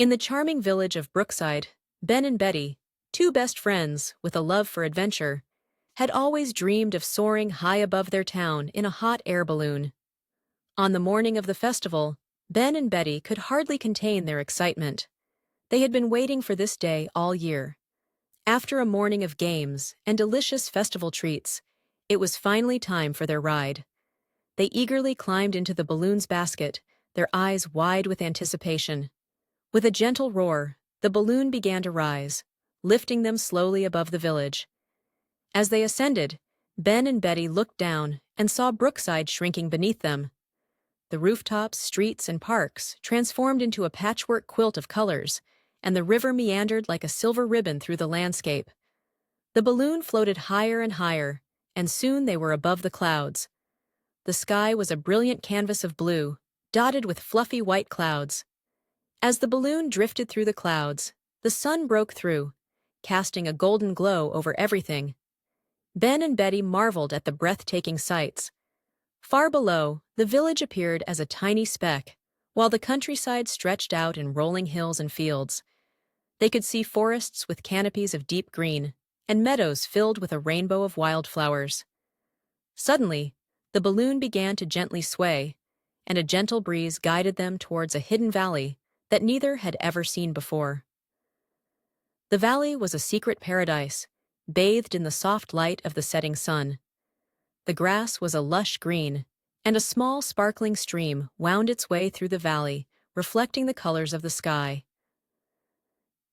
In the charming village of Brookside, Ben and Betty, two best friends with a love for adventure, had always dreamed of soaring high above their town in a hot air balloon. On the morning of the festival, Ben and Betty could hardly contain their excitement. They had been waiting for this day all year. After a morning of games and delicious festival treats, it was finally time for their ride. They eagerly climbed into the balloon's basket, their eyes wide with anticipation. With a gentle roar, the balloon began to rise, lifting them slowly above the village. As they ascended, Ben and Betty looked down and saw Brookside shrinking beneath them. The rooftops, streets, and parks transformed into a patchwork quilt of colors, and the river meandered like a silver ribbon through the landscape. The balloon floated higher and higher, and soon they were above the clouds. The sky was a brilliant canvas of blue, dotted with fluffy white clouds. As the balloon drifted through the clouds, the sun broke through, casting a golden glow over everything. Ben and Betty marveled at the breathtaking sights. Far below, the village appeared as a tiny speck, while the countryside stretched out in rolling hills and fields. They could see forests with canopies of deep green, and meadows filled with a rainbow of wildflowers. Suddenly, the balloon began to gently sway, and a gentle breeze guided them towards a hidden valley that neither had ever seen before. The valley was a secret paradise, bathed in the soft light of the setting sun. The grass was a lush green, and a small sparkling stream wound its way through the valley, reflecting the colors of the sky.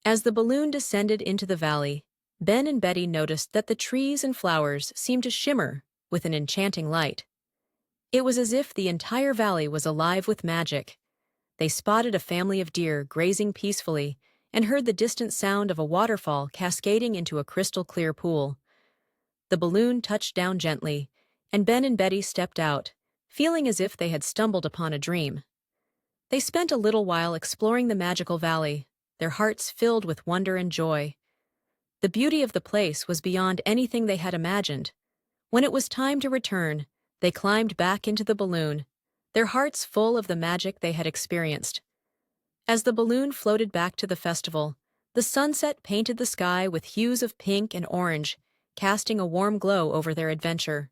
As the balloon descended into the valley, Ben and Betty noticed that the trees and flowers seemed to shimmer with an enchanting light. It was as if the entire valley was alive with magic. They spotted a family of deer grazing peacefully and heard the distant sound of a waterfall cascading into a crystal-clear pool. The balloon touched down gently, and Ben and Betty stepped out, feeling as if they had stumbled upon a dream. They spent a little while exploring the magical valley, their hearts filled with wonder and joy. The beauty of the place was beyond anything they had imagined. When it was time to return, they climbed back into the balloon, their hearts full of the magic they had experienced. As the balloon floated back to the festival, the sunset painted the sky with hues of pink and orange, casting a warm glow over their adventure.